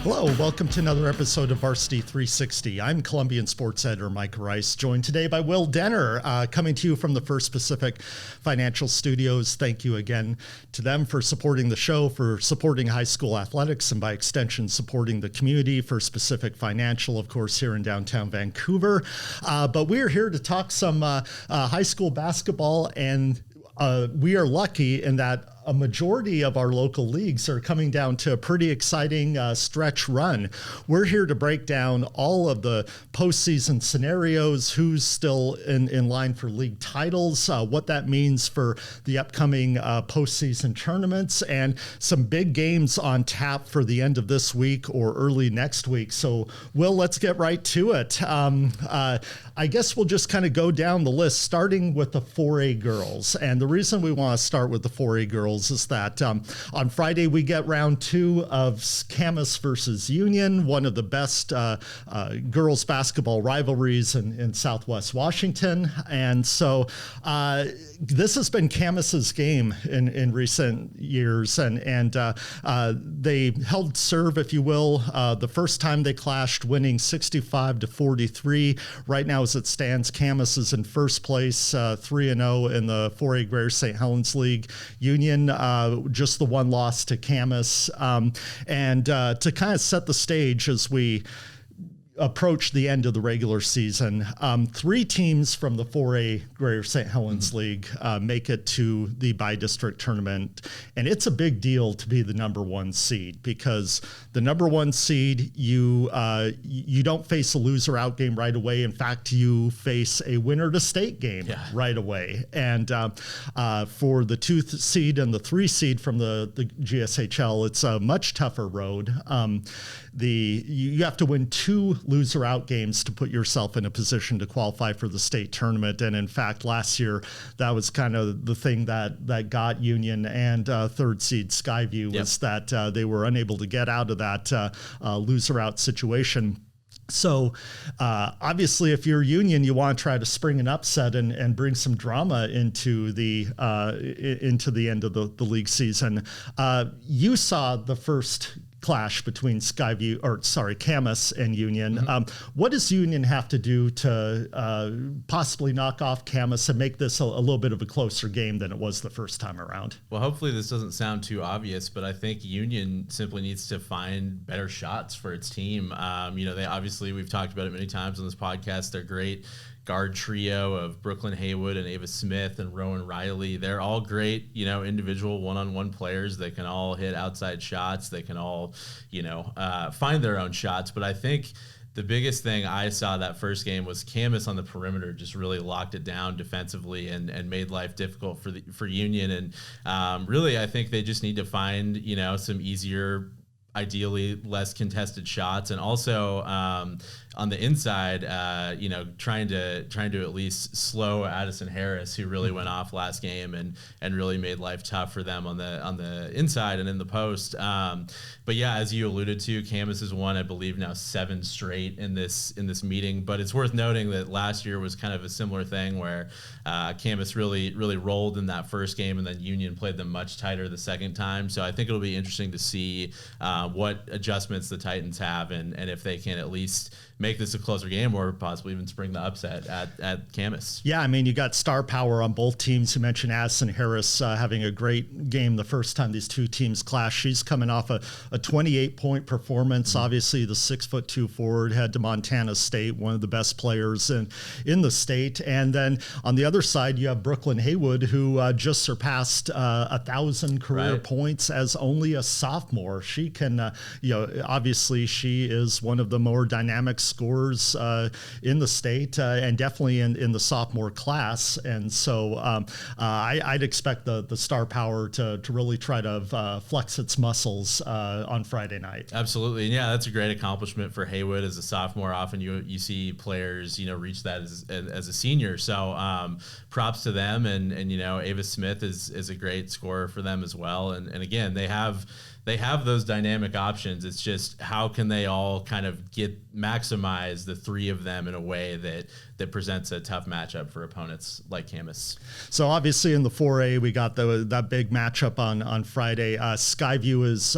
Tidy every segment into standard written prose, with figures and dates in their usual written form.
Hello, welcome to another episode of Varsity360. I'm Columbian sports editor Micah Rice, joined today by Will Denner, coming to you from the First Pacific Financial Studios. Thank you again to them for supporting the show, for supporting high school athletics, and by extension, supporting the community. First Pacific Financial, of course, here in downtown Vancouver. But we're here to talk some high school basketball, and we are lucky in that a majority of our local leagues are coming down to a pretty exciting stretch run. We're here to break down all of the postseason scenarios, who's still in line for league titles, what that means for the upcoming postseason tournaments, and some big games on tap for the end of this week or early next week. So, Will, let's get right to it. I guess we'll just kind of go down the list, starting with the 4A girls. And the reason we want to start with the 4A girls is that on Friday we get round two of Camas versus Union, one of the best girls basketball rivalries in Southwest Washington. And so this has been Camas's game in recent years, and they held serve, if you will, the first time they clashed, winning 65-43. Right now, as it stands, Camas is in first place, 3-0 in the 4A Greater St. Helens League. Union, just the one loss to Camas. And to kind of set the stage as we approach the end of the regular season, three teams from the 4A Greater St. Helens League make it to the bi-district tournament. And it's a big deal to be the number one seed, because the number one seed, you don't face a loser out game right away. In fact, you face a winner to state game right away. And for the 2 seed and the 3 seed from the GSHL, it's a much tougher road. You have to win 2 loser out games to put yourself in a position to qualify for the state tournament. And in fact, last year, that was kind of the thing that got Union and 3rd seed Skyview, was that they were unable to get out of that loser out situation. So obviously, if you're Union, you want to try to spring an upset and bring some drama into the end of the league season. You saw the first clash between Camas and Union. What does Union have to do to possibly knock off Camas and make this a little bit of a closer game than it was the first time around? Well, hopefully this doesn't sound too obvious, but I think Union simply needs to find better shots for its team. They obviously, we've talked about it many times on this podcast, they're great guard trio of Brooklyn Haywood and Ava Smith and Rowan Riley. They're all great, individual one-on-one players. They can all hit outside shots. They can all, find their own shots. But I think the biggest thing I saw that first game was Camas on the perimeter just really locked it down defensively and made life difficult for Union. And really, I think they just need to find, some easier, ideally less contested shots, and also on the inside, trying to at least slow Addison Harris, who really went off last game and really made life tough for them on the inside and in the post. But yeah, as you alluded to, Camas has won, I believe, now 7 straight in this meeting. But it's worth noting that last year was kind of a similar thing where Camas really rolled in that first game, and then Union played them much tighter the second time. So I think it'll be interesting to see what adjustments the Titans have, and if they can at least make this a closer game or possibly even spring the upset at Camas. Yeah, I mean, you got star power on both teams. You mentioned Addison Harris having a great game the first time these two teams clashed. She's coming off a 28-point performance. Obviously, the 6'2" forward, head to Montana State, one of the best players in the state. And then on the other side, you have Brooklyn Haywood, who just surpassed 1,000 career points as only a sophomore. She can, obviously she is one of the more dynamic scorers in the state and definitely in the sophomore class. And so I'd expect the star power to really try to flex its muscles on Friday night. Absolutely. And yeah, that's a great accomplishment for Haywood as a sophomore. Often you see players, reach that as a senior. So props to them. And Ava Smith is a great scorer for them as well. And again, they have those dynamic options. It's just how can they all kind of maximize the three of them in a way that presents a tough matchup for opponents like Camas. So obviously in the 4A, we got that big matchup on Friday. Skyview is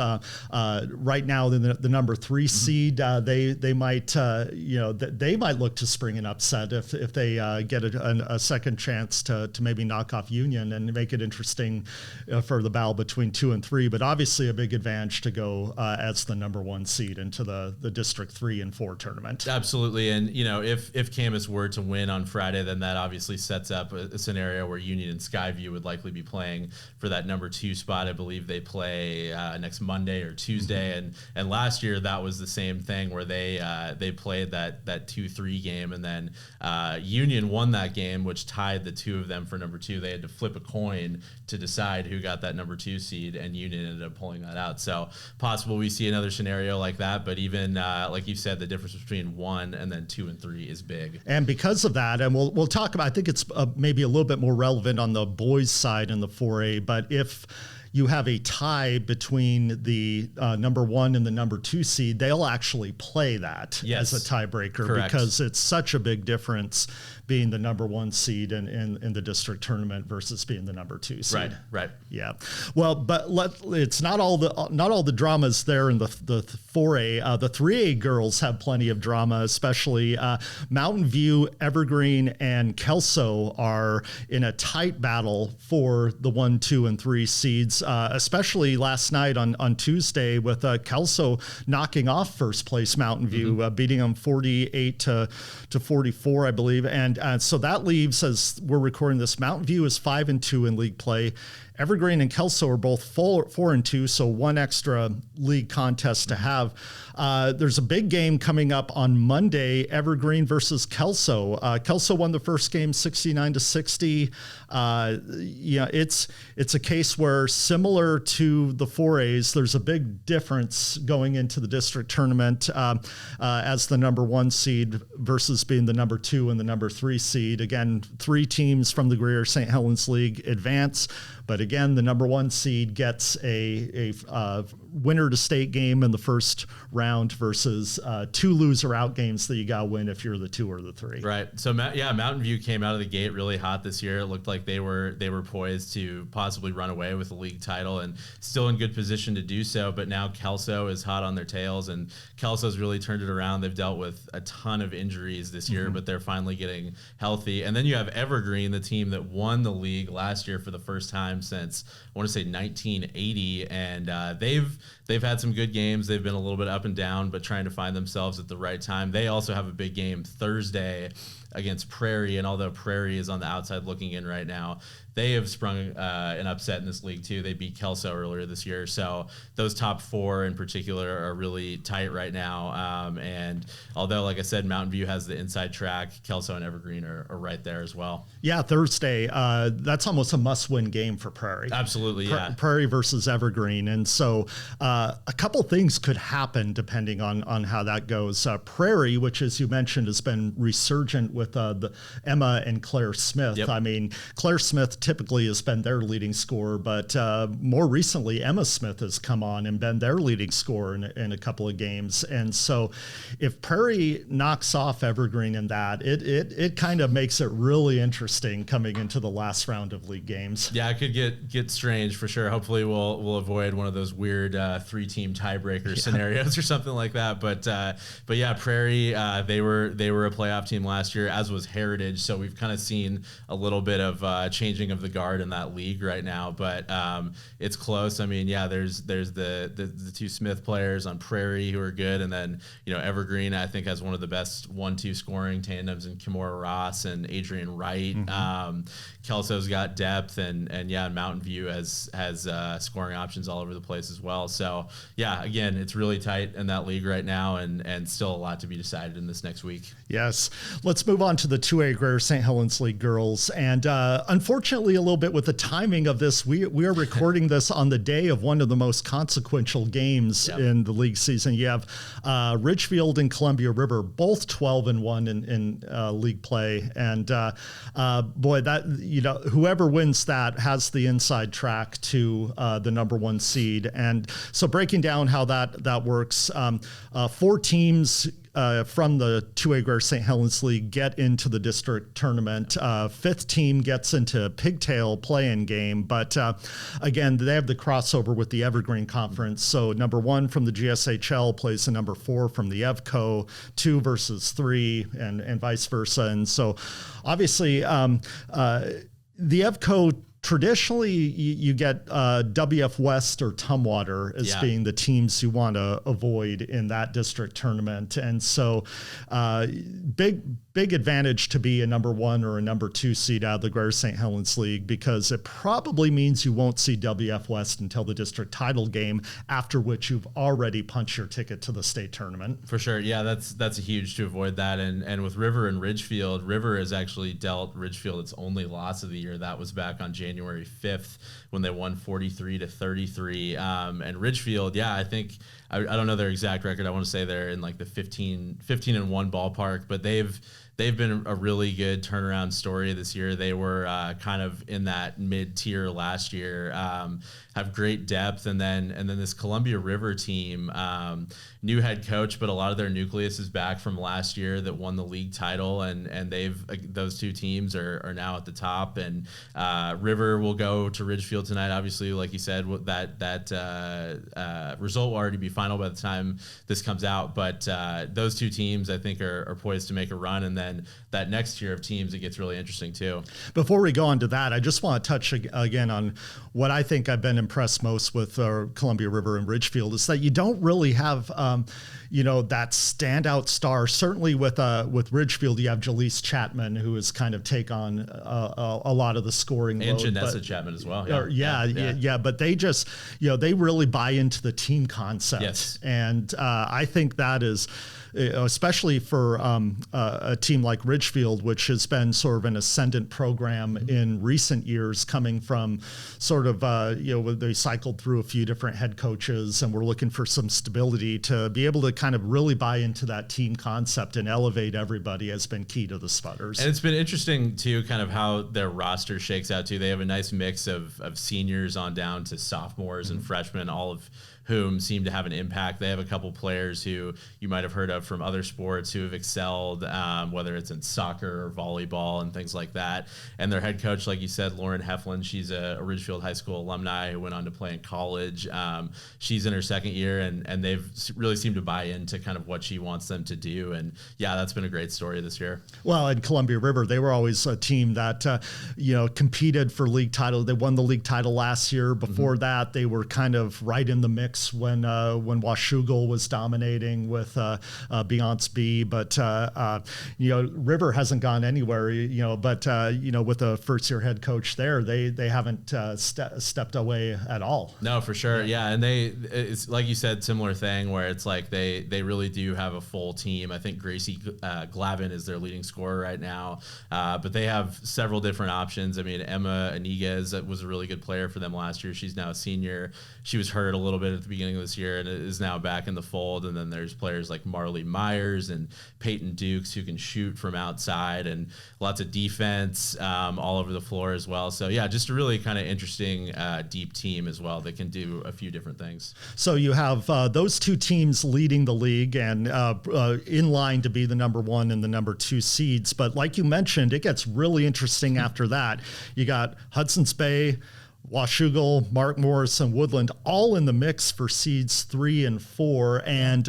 right now the number 3 seed. They might they might look to spring an upset if they get a second chance to maybe knock off Union and make it interesting for the battle between 2 and 3. But obviously a big advantage to go as the number 1 seed into the District 3 and 4 tournament. Absolutely, and if Camas were to win on Friday, then that obviously sets up a scenario where Union and Skyview would likely be playing for that number 2 spot. I believe they play next Monday or Tuesday, and last year that was the same thing where they played that 2-3 game, and then Union won that game, which tied the two of them for number 2. They had to flip a coin to decide who got that number 2 seed, and Union ended up pulling that out. So possible we see another scenario like that, but even like you said, the difference between 1 and then 2 and 3 is big. And because of that, and we'll talk about, I think it's maybe a little bit more relevant on the boys' side in the 4A, but if you have a tie between the number 1 and the number 2 seed, they'll actually play that as a tiebreaker. Correct. Because it's such a big difference being the number 1 seed in the district tournament versus being the number 2 seed. Right. Yeah. Well, but it's not all the dramas there in the 4A. The 3A girls have plenty of drama, especially Mountain View, Evergreen, and Kelso are in a tight battle for the 1, 2, and 3 seeds. Especially last night on Tuesday with Kelso knocking off first place Mountain View, beating them 48 to 44, I believe. And so that leaves, as we're recording this, Mountain View is 5-2 in league play. Evergreen and Kelso are both 4-2, so one extra league contest to have. There's a big game coming up on Monday, Evergreen versus Kelso. Kelso won the first game 69-60. It's a case where, similar to the 4As, there's a big difference going into the district tournament as the number 1 seed versus being the number 2 and the number 3 seed. Again, 3 teams from the Greater St. Helens League advance. But again, the number 1 seed gets a winner to state game in the first round versus 2 loser out games that you got to win if you're the 2 or the 3. Right. So Mountain View came out of the gate really hot this year. It looked like they were poised to possibly run away with the league title, and still in good position to do so. But now Kelso is hot on their tails, and Kelso's really turned it around. They've dealt with a ton of injuries this year, but they're finally getting healthy. And then you have Evergreen, the team that won the league last year for the first time since, I want to say, 1980, and they've had some good games. They've been a little bit up and down, but trying to find themselves at the right time. They also have a big game Thursday against Prairie, and although Prairie is on the outside looking in right now, they have sprung an upset in this league too. They beat Kelso earlier this year, so those top 4 in particular are really tight right now. And although, like I said, Mountain View has the inside track, Kelso and Evergreen are right there as well. Yeah, Thursday, that's almost a must-win game for Prairie. Absolutely, yeah. Prairie versus Evergreen, and so a couple things could happen depending on how that goes. Prairie, which, as you mentioned, has been resurgent with the Emma and Claire Smith. Yep. I mean, Claire Smith typically has been their leading scorer, but more recently, Emma Smith has come on and been their leading scorer in a couple of games. And so if Prairie knocks off Evergreen in that, it kind of makes it really interesting coming into the last round of league games. Yeah, it could get strange for sure. Hopefully we'll avoid one of those weird 3-team tiebreaker scenarios or something like that. But yeah, Prairie, they were a playoff team last year, as was Heritage. So we've kind of seen a little bit of changing of the guard in that league right now, but it's close. I mean, yeah, there's the 2 Smith players on Prairie who are good, and then Evergreen, I think, has one of the best 1-2 scoring tandems in Kimora Ross and Adrian Wright. Kelso's got depth, and Mountain View has scoring options all over the place as well. So yeah, again, it's really tight in that league right now, and still a lot to be decided in this next week. Yes. Let's move on to the 2A Greater St. Helens League girls. And unfortunately, a little bit with the timing of this, we are recording this on the day of one of the most consequential games in the league season. You have Ridgefield and Columbia River, both 12-1 in league play. And boy, that whoever wins that has the inside track to the number 1 seed. And so breaking down how that works, 4 teams from the 2A Greater St. Helens League get into the district tournament. Fifth team gets into pigtail play-in game, but again, they have the crossover with the Evergreen Conference. So number 1 from the GSHL plays the number 4 from the EVCO, 2 versus 3, and vice versa. And so obviously the EVCO, traditionally, you get WF West or Tumwater as being the teams you want to avoid in that district tournament. And so big advantage to be a number 1 or a number 2 seed out of the Greater St. Helens League, because it probably means you won't see WF West until the district title game, after which you've already punched your ticket to the state tournament. For sure. Yeah, that's a huge to avoid that. And with River and Ridgefield, River has actually dealt Ridgefield its only loss of the year. That was back on January 5th when they won 43-33. And Ridgefield, I think, I don't know their exact record. I want to say they're in like the 15-1 ballpark, but they've been a really good turnaround story this year. They were kind of in that mid-tier last year, have great depth, and then this Columbia River team, new head coach, but a lot of their nucleus is back from last year that won the league title, and those two teams are now at the top. And River will go to Ridgefield tonight. Obviously, like you said, that result will already be final by the time this comes out. But those two teams, I think, are poised to make a run, and then that next tier of teams, it gets really interesting too. Before we go on to that, I just want to touch again on what I think I've been impressed most with Columbia River and Ridgefield is that you don't really have, that standout star. Certainly with Ridgefield, you have Jaleese Chapman, who has kind of take on a lot of the scoring and load. Janessa Chapman as well. But they just, they really buy into the team concept. Yes. And I think that is, especially for a team like Ridgefield, which has been sort of an ascendant program in recent years, coming from sort of, they cycled through a few different head coaches, and we're looking for some stability. To be able to kind of really buy into that team concept and elevate everybody has been key to the Spudders. And it's been interesting too, kind of how their roster shakes out too. They have a nice mix of seniors on down to sophomores and freshmen, all of whom seem to have an impact. They have a couple players who you might have heard of from other sports who have excelled, whether it's in soccer or volleyball and things like that. And their head coach, like you said, Lauren Heflin, she's a Ridgefield High School alumni who went on to play in college. She's in her second year, and they've really seemed to buy into kind of what she wants them to do. And that's been a great story this year. Well, in Columbia River, they were always a team that, competed for league title. They won the league title last year. Before that, they were kind of right in the mix when Washougal was dominating with Beyonce B, but River hasn't gone anywhere. But with the first year head coach there, they haven't stepped away at all. No, for sure, and it's like you said, similar thing where it's like they really do have a full team. I think Gracie Glavin is their leading scorer right now, but they have several different options. I mean, Emma Iniguez was a really good player for them last year. She's now a senior. She was hurt a little bit at the beginning of this year and is now back in the fold. And then there's players like Marley Myers and Peyton Dukes who can shoot from outside, and lots of defense all over the floor as well. So just a really kind of interesting deep team as well that can do a few different things. So you have those two teams leading the league and in line to be the number 1 and the number 2 seeds. But like you mentioned, it gets really interesting after that. You got Hudson's Bay, Washougal, Mark Morris, and Woodland all in the mix for seeds 3 and 4, and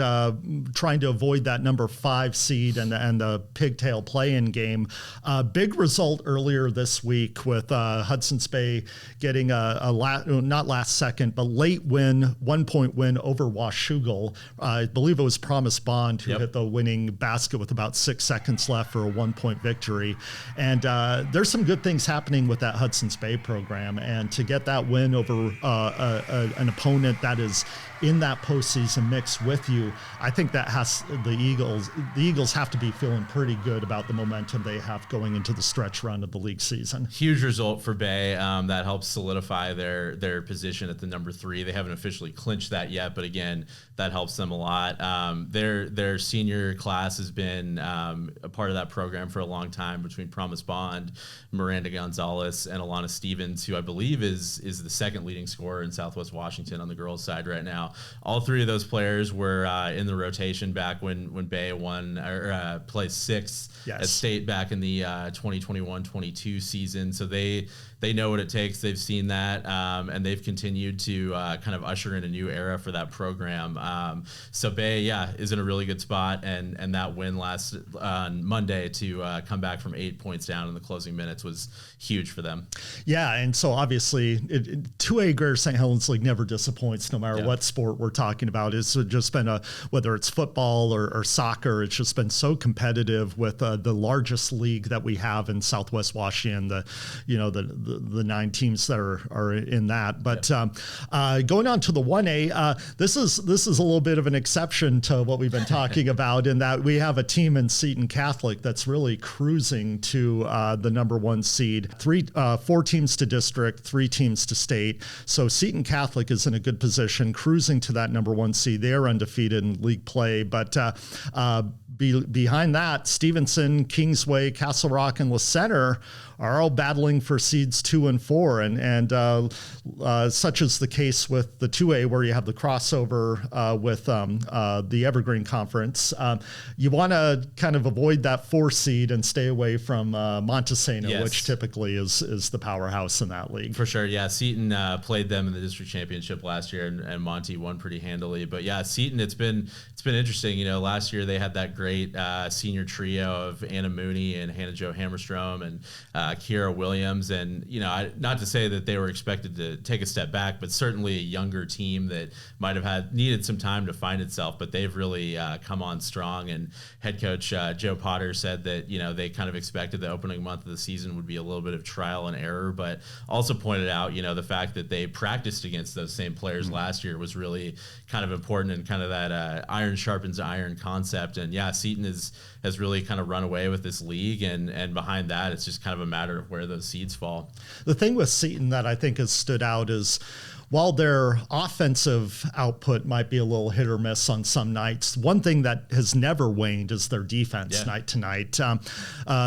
trying to avoid that number 5 seed and the pigtail play-in game. Big result earlier this week with Hudson's Bay getting not last second, but late win, 1-point win over Washougal. I believe it was Promise Bond who hit the winning basket with about 6 seconds left for a 1-point victory. And there's some good things happening with that Hudson's Bay program, and to get that win over an opponent that is in that postseason mix with you, I think that the Eagles have to be feeling pretty good about the momentum they have going into the stretch run of the league season. Huge result for Bay. That helps solidify their position at the number 3. They haven't officially clinched that yet, but again, that helps them a lot. Their senior class has been a part of that program for a long time, between Promise Bond, Miranda Gonzalez, and Alana Stevens, who I believe is is the second leading scorer in Southwest Washington on the girls' side right now. All three of those players were in the rotation back when Bay won or placed sixth at state back in the 2021-22 season. So they know what it takes. They've seen that, and they've continued to kind of usher in a new era for that program. So Bay, is in a really good spot, and that win last on Monday to come back from 8 points down in the closing minutes was huge for them. Yeah, and so obviously, 2A Greater St. Helens League never disappoints, no matter what sport we're talking about. It's just been whether it's football or soccer, it's just been so competitive with the largest league that we have in Southwest Washington. The 9 teams that are in that. But going on to the 1A, this is a little bit of an exception to what we've been talking about, in that we have a team in Seton Catholic that's really cruising to the number 1 seed. 4 teams to district, 3 teams to state. So Seton Catholic is in a good position, cruising to that number 1 seed. They are undefeated in league play, but behind that, Stevenson, Kingsway, Castle Rock, and La Center are all battling for seeds 2 and 4, and such is the case with the 2A, where you have the crossover with the Evergreen Conference. You want to kind of avoid that 4 seed and stay away from Montesano, which typically is the powerhouse in that league. For sure, yeah. Seton played them in the district championship last year, and Monty won pretty handily. But yeah, Seton, it's been interesting. Last year they had that great senior trio of Anna Mooney and Hannah Jo Hammerstrom and Kiera Williams, and not to say that they were expected to take a step back, but certainly a younger team that might have needed some time to find itself, but they've really come on strong. And head coach Joe Potter said that they kind of expected the opening month of the season would be a little bit of trial and error, but also pointed out the fact that they practiced against those same players last year was really kind of important, and kind of that iron sharpens iron concept. And Seton has really kind of run away with this league, and behind that, it's just kind of a matter of where those seeds fall. The thing with Seton that I think has stood out is, while their offensive output might be a little hit or miss on some nights, one thing that has never waned is their defense night to night.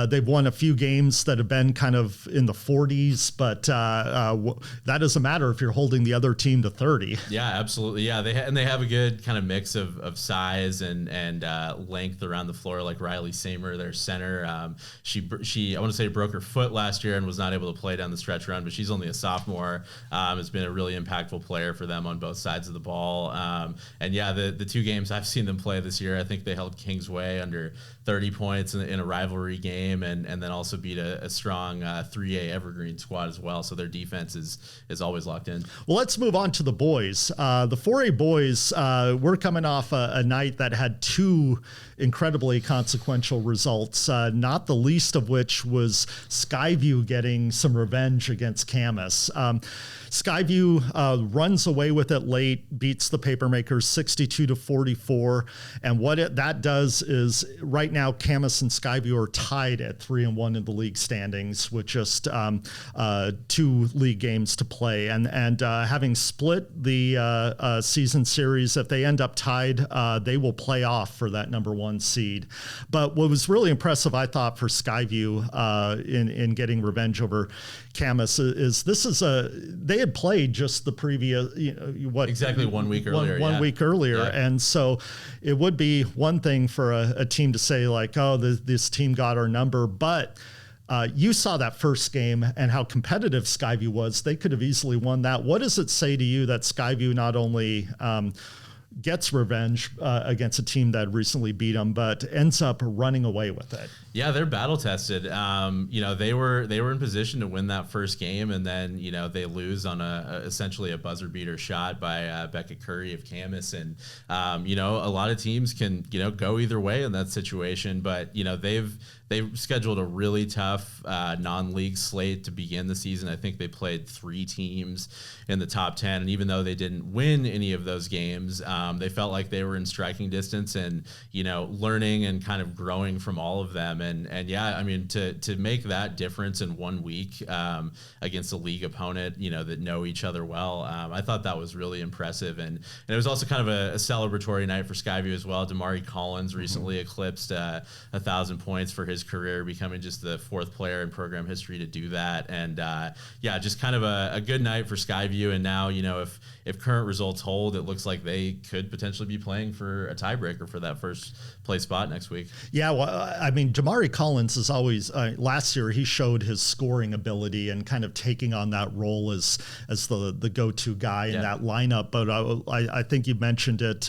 They've won a few games that have been kind of in the 40s, but that doesn't matter if you're holding the other team to 30. Yeah, absolutely. Yeah, they have a good kind of mix of size and length around the floor, like Riley Samer, their center. She I want to say broke her foot last year and was not able to play down the stretch run, but she's only a sophomore. Has been a really impactful player for them on both sides of the ball. And the 2 games I've seen them play this year, I think they held Kingsway under 30 points in a rivalry game, and then also beat a strong 3A Evergreen squad as well. So their defense is always locked in. Well, let's move on to the boys. The 4A boys, we're coming off a night that had 2 incredibly consequential results, not the least of which was Skyview getting some revenge against Camas. Skyview runs away with it late, beats the Papermakers 62-44, and what that does is, right now Camas and Skyview are tied at 3-1 in the league standings with just 2 league games to play, and having split the season series, if they end up tied, they will play off for that number 1 seed. But what was really impressive, I thought, for Skyview in getting revenge over Camas is they had played just the previous, exactly 1 week earlier. One week earlier. Yeah. And so it would be one thing for a team to say like, oh, this team got our number. But you saw that first game and how competitive Skyview was. They could have easily won that. What does it say to you that Skyview not only gets revenge against a team that recently beat them, but ends up running away with it? Yeah, they're battle tested. They were in position to win that first game, and then they lose on essentially a buzzer beater shot by Becca Curry of Camas, and a lot of teams can go either way in that situation, but they've scheduled a really tough non-league slate to begin the season. I think they played 3 teams in the top 10, and even though they didn't win any of those games, They felt like they were in striking distance and, learning and kind of growing from all of them. And yeah, I mean, to make that difference in 1 week against a league opponent, that know each other well, I thought that was really impressive. And it was also kind of a celebratory night for Skyview as well. Damari Collins recently eclipsed 1,000 points for his career, becoming just the 4th player in program history to do that. And yeah, just kind of a good night for Skyview. And now, if current results hold, it looks like they could potentially be playing for a tiebreaker for that first place spot next week. Yeah, well, I mean, Damari Collins is always, last year he showed his scoring ability and kind of taking on that role as the go-to guy in that lineup. But I think you mentioned it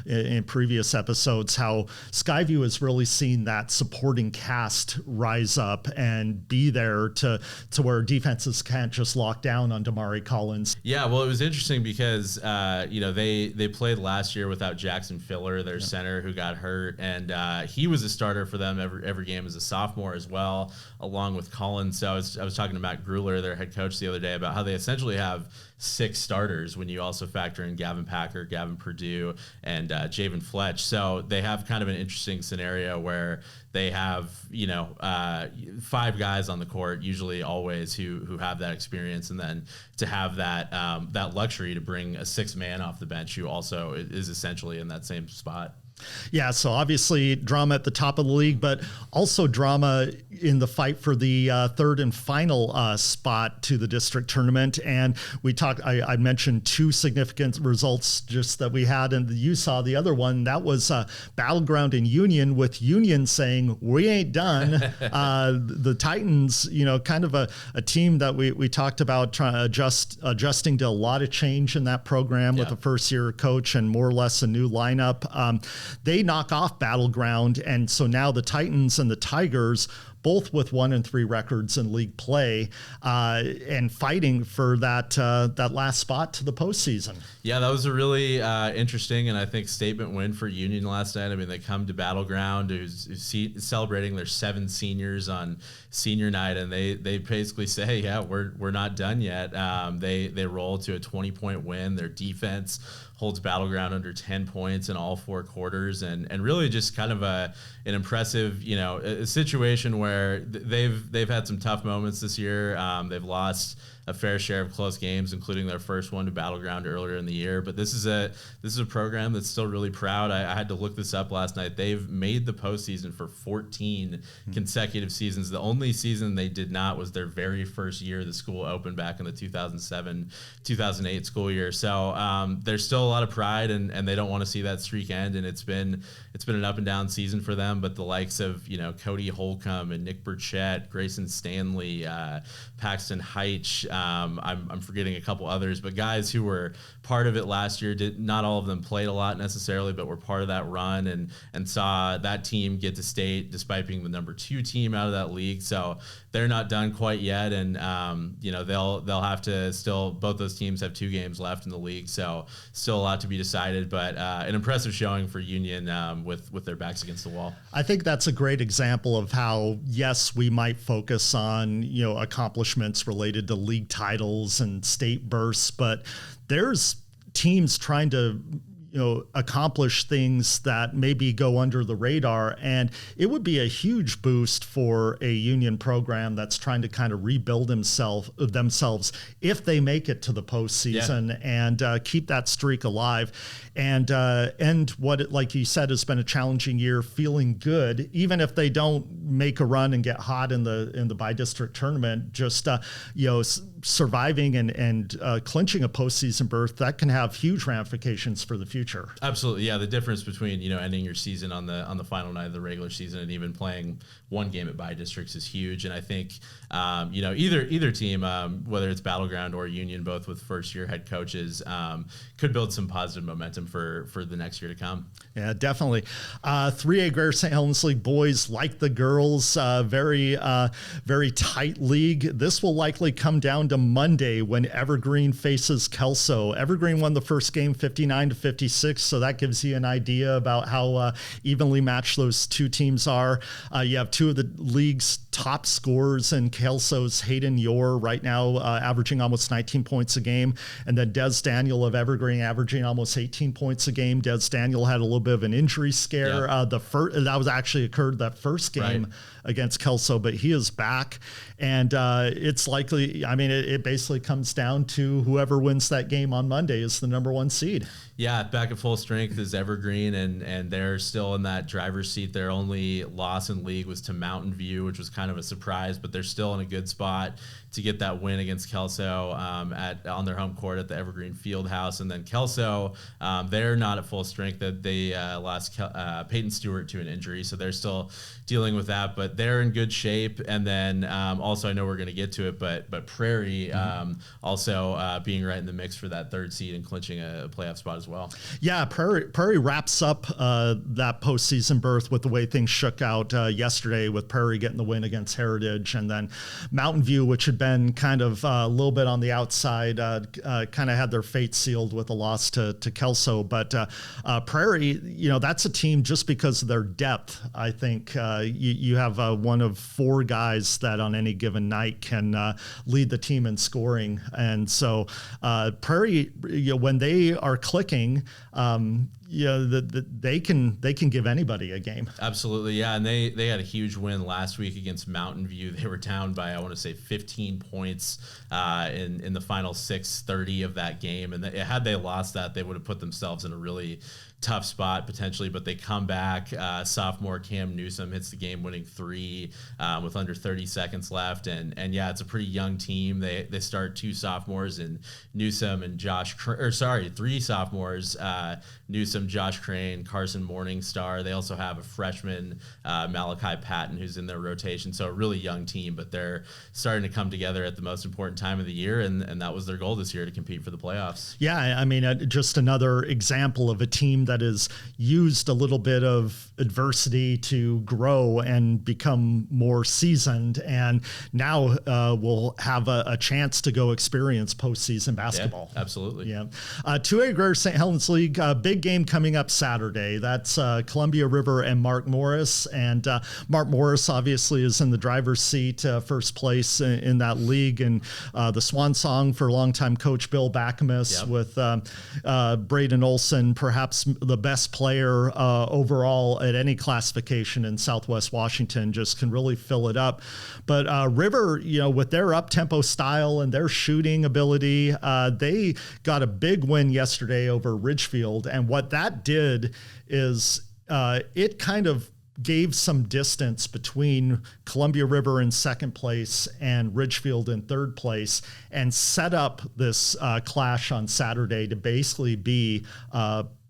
in previous episodes, how Skyview has really seen that supporting cast rise up and be there to where defenses can't just lock down on Damari Collins. Yeah, well, it was interesting because they played last year without Jackson Filler, their center, who got hurt, and he was a starter for them every game as a sophomore as well, along with Collins. So I was talking to Matt Grueller, their head coach, the other day about how they essentially have 6 starters when you also factor in Gavin Packer, Gavin Purdue, and Javen Fletch. So they have kind of an interesting scenario where they have 5 guys on the court, usually always, who have that experience, and then to have that luxury to bring a 6th man off the bench who also is essentially in that same spot. Yeah, so obviously drama at the top of the league, but also drama in the fight for the 3rd and final spot to the district tournament. And I mentioned 2 significant results just that we had, and you saw the other one. That was Battleground in Union, with Union saying, we ain't done. The Titans, kind of a team that we talked about adjusting to a lot of change in that program with a first-year coach and more or less a new lineup. They knock off Battleground, and so now the Titans and the Tigers, both with 1-3 records in league play, and fighting for that last spot to the postseason. Yeah, that was a really interesting and I think statement win for Union last night. I mean, they come to Battleground, who's celebrating their 7 seniors on senior night, and they basically say, yeah, we're not done yet. They roll to a 20-point win. Their defense holds Battleground under 10 points in all 4 quarters, and really just kind of an impressive, a situation where they've had some tough moments this year. They've lost a fair share of close games, including their first one to Battleground earlier in the year. But this is a program that's still really proud. I had to look this up last night. They've made the postseason for 14 consecutive seasons. The only season they did not was their very first year the school opened back in the 2007-2008 school year. So there's still a lot of pride, and they don't want to see that streak end. And it's been an up and down season for them. But the likes of Cody Holcomb and Nick Burchett, Grayson Stanley, Paxton Heitch, I'm forgetting a couple others, but guys who were part of it last year, not all of them played a lot necessarily, but were part of that run and saw that team get to state despite being the number 2 team out of that league. So they're not done quite yet, and they'll have to still. Both those teams have 2 games left in the league, so still a lot to be decided. But an impressive showing for Union with their backs against the wall. I think that's a great example of how, yes, we might focus on accomplishments related to league titles and state bursts, but there's teams trying to accomplish things that maybe go under the radar. And it would be a huge boost for a Union program that's trying to kind of rebuild themselves if they make it to the postseason and keep that streak alive. And what, like you said, has been a challenging year, feeling good, even if they don't make a run and get hot in the bi-district tournament, just, surviving and clinching a postseason berth, that can have huge ramifications for the future. Absolutely. Yeah. The difference between, ending your season on the final night of the regular season and even playing one game at bi-districts is huge. And I think, either team, whether it's Battleground or Union, both with first-year head coaches, could build some positive momentum for the next year to come. Yeah, definitely. 3A Greater St. Helens League boys, like the girls, girls, very tight league. This will likely come down to Monday when Evergreen faces Kelso. Evergreen won the first game 59-56, so that gives you an idea about how evenly matched those two teams are. You have two of the league's top scorers in Kelso's Hayden Yore right now, averaging almost 19 points a game, and then Des Daniel of Evergreen averaging almost 18 points a game. Des Daniel had a little bit of an injury scare. Yep. That was actually occurred that first game against Kelso, but he is back, and it's likely. I mean, it basically comes down to whoever wins that game on Monday is the number one seed. Yeah, back at full strength is Evergreen, and they're still in that driver's seat. Their only loss in league was to Mountain View, which was kind of a surprise, but they're still in a good spot to get that win against Kelso on their home court at the Evergreen Fieldhouse. And then Kelso, they're not at full strength. That they lost Peyton Stewart to an injury, so they're still dealing with that, but they're in good shape. And then also, I know we're going to get to it, but Prairie also being right in the mix for that third seed and clinching a playoff spot as well. Yeah, Prairie wraps up that postseason berth with the way things shook out yesterday, with Prairie getting the win against Heritage, and then Mountain View, which had been kind of a little bit on the outside, kind of had their fate sealed with a loss to Kelso. But Prairie, that's a team just because of their depth. I think you have one of four guys that on any given night can lead the team in scoring, and so Prairie, when they are clicking, they can give anybody a game. Absolutely, yeah. And they had a huge win last week against Mountain View. They were down by, I want to say, 15 points in the final 6:30 of that game. And had they lost that, they would have put themselves in a really tough spot potentially, but they come back. Sophomore Cam Newsom hits the game-winning three with under 30 seconds left, and yeah, it's a pretty young team. They start two sophomores in Newsom and three sophomores, Newsom, Josh Crane, Carson Morningstar. They also have a freshman, Malachi Patton, who's in their rotation. So a really young team, but they're starting to come together at the most important time of the year, and that was their goal this year, to compete for the playoffs. Yeah, I mean, just another example of a team that has used a little bit of adversity to grow and become more seasoned, and now will have a chance to go experience postseason basketball. Yeah, absolutely. Yeah. 2A Greater St. Helens League, big game coming up Saturday. That's Columbia River and Mark Morris, and Mark Morris obviously is in the driver's seat, first place in that league, and the swan song for longtime coach Bill Backamus, with Braden Olson, perhaps the best player overall at any classification in Southwest Washington, just can really fill it up. But River, with their up-tempo style and their shooting ability, they got a big win yesterday over Ridgefield. And what that did is it kind of gave some distance between Columbia River in second place and Ridgefield in third place, and set up this clash on Saturday to basically be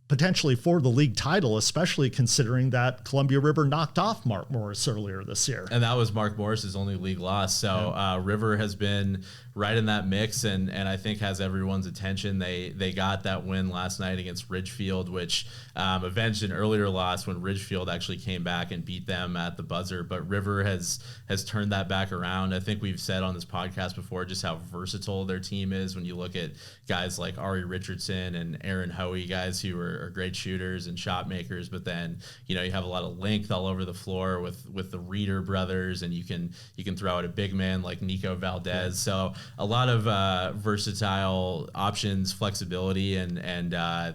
potentially for the league title, especially considering that Columbia River knocked off Mark Morris earlier this year. And that was Mark Morris's only league loss. So River has been right in that mix, and I think has everyone's attention. They got that win last night against Ridgefield, which avenged an earlier loss when Ridgefield actually came back and beat them at the buzzer. But River has turned that back around. I think we've said on this podcast before just how versatile their team is. When you look at guys like Ari Richardson and Aaron Hoey, guys who are great shooters and shot makers, but then you have a lot of length all over the floor with the Reeder brothers, and you can throw out a big man like Nico Valdez. So a lot of versatile options, flexibility, and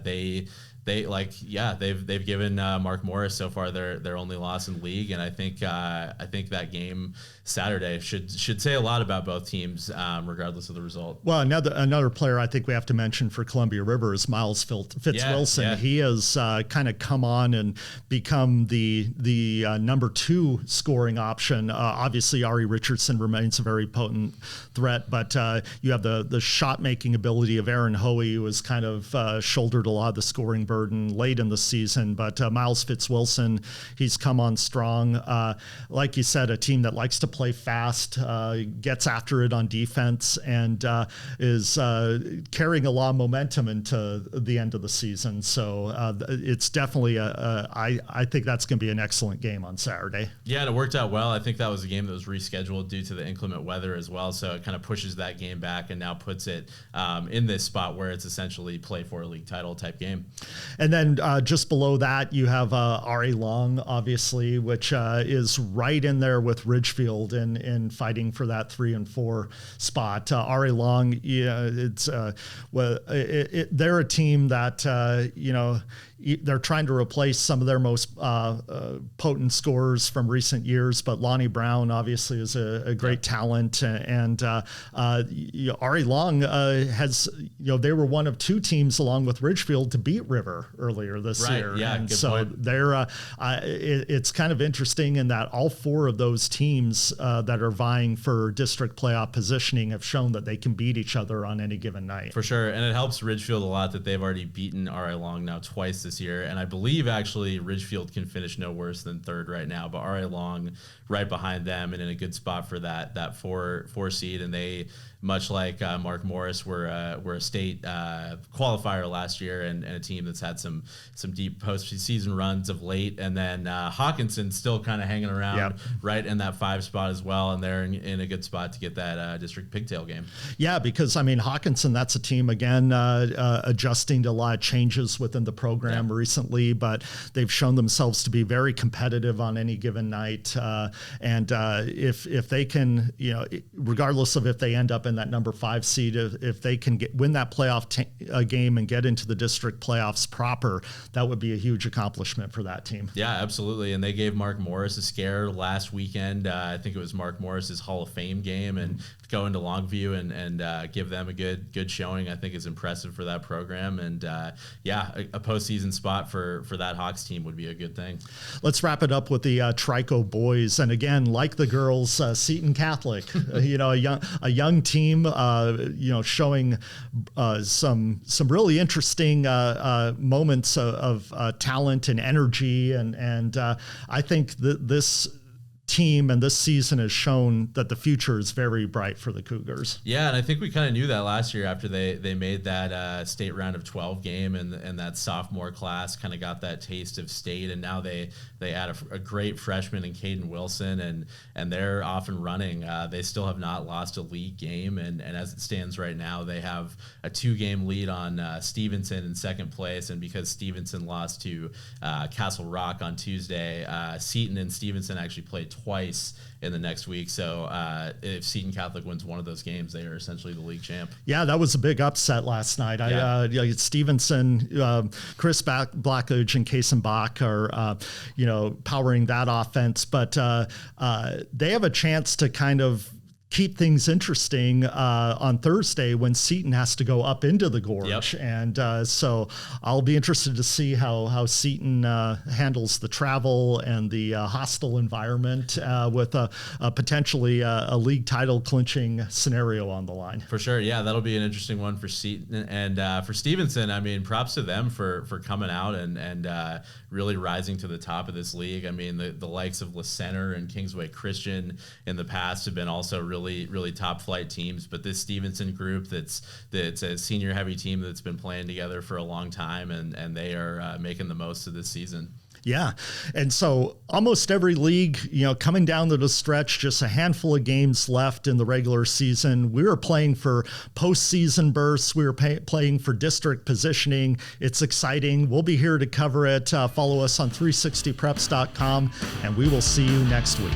they've given Mark Morris so far their only loss in league, and I think that game Saturday should say a lot about both teams, regardless of the result. Well, another player I think we have to mention for Columbia River is Miles Fitzwilson. Yeah. He has kind of come on and become the number two scoring option. Obviously, Ari Richardson remains a very potent threat, but you have the shot making ability of Aaron Hoey, who has kind of shouldered a lot of the scoring burden burden late in the season. But Miles Fitzwilson, he's come on strong. Like you said, a team that likes to play fast, gets after it on defense, and is carrying a lot of momentum into the end of the season. So it's definitely I think that's going to be an excellent game on Saturday. Yeah, and it worked out well. I think that was a game that was rescheduled due to the inclement weather as well. So it kind of pushes that game back and now puts it in this spot where it's essentially play for a league title type game. And then just below that, you have Ari Long, obviously, which is right in there with Ridgefield in fighting for that 3 and 4 spot. Ari Long, it's they're a team that they're trying to replace some of their most potent scorers from recent years, but Lonnie Brown obviously is a great talent, and Ari Long has, they were one of 2 teams along with Ridgefield to beat River earlier this year. Yeah, and good so point. they're it's kind of interesting in that all 4 of those teams that are vying for district playoff positioning have shown that they can beat each other on any given night. For sure, and it helps Ridgefield a lot that they've already beaten Ari Long now twice this year, and I believe actually Ridgefield can finish no worse than 3rd right now, but Ari Long right behind them and in a good spot for that 4 seed, and they, much like Mark Morris, were a state qualifier last year, and a team that's had some deep postseason runs of late. And then Hawkinson still kind of hanging around right in that 5 spot as well, and they're in a good spot to get that district pigtail game. Yeah, because Hawkinson, that's a team again adjusting to a lot of changes within the program recently, but they've shown themselves to be very competitive on any given night. And if they can, regardless of if they end up in that number 5 seed, if they can win that playoff game and get into the district playoffs proper, that would be a huge accomplishment for that team. Yeah, absolutely. And they gave Mark Morris a scare last weekend. I think it was Mark Morris's Hall of Fame game, and go into Longview and give them a good showing, I think is impressive for that program. And a postseason spot for that Hawks team would be a good thing. Let's wrap it up with the Trico boys. And again, like the girls, Seton Catholic, a young team, showing some really interesting moments of talent and energy. And I think that this team and this season has shown that the future is very bright for the Cougars. Yeah, and I think we kind of knew that last year after they made that state round of 12 game, and that sophomore class kind of got that taste of state, and now they add a great freshman in Caden Wilson, and they're off and running. They still have not lost a league game, and as it stands right now, they have a 2-game lead on Stevenson in 2nd place, and because Stevenson lost to Castle Rock on Tuesday, Seton and Stevenson actually played twice in the next week. So if Seton Catholic wins one of those games, they are essentially the league champ. Yeah, that was a big upset last night. Stevenson, Chris Blackledge and Kason Bach are, powering that offense, but they have a chance to kind of keep things interesting on Thursday when Seton has to go up into the gorge. Yep. And so I'll be interested to see how Seton handles the travel and the hostile environment with a potentially a league title clinching scenario on the line. For sure. Yeah, that'll be an interesting one for Seton. And for Stevenson, props to them for coming out and really rising to the top of this league. The likes of La Center and Kingsway Christian in the past have been also really top flight teams, but this Stevenson group that's a senior heavy team that's been playing together for a long time, and they are making the most of this season. Yeah. And so almost every league, coming down to the stretch, just a handful of games left in the regular season. We were playing for postseason berths. We were playing for district positioning. It's exciting. We'll be here to cover it. Follow us on 360preps.com, and we will see you next week.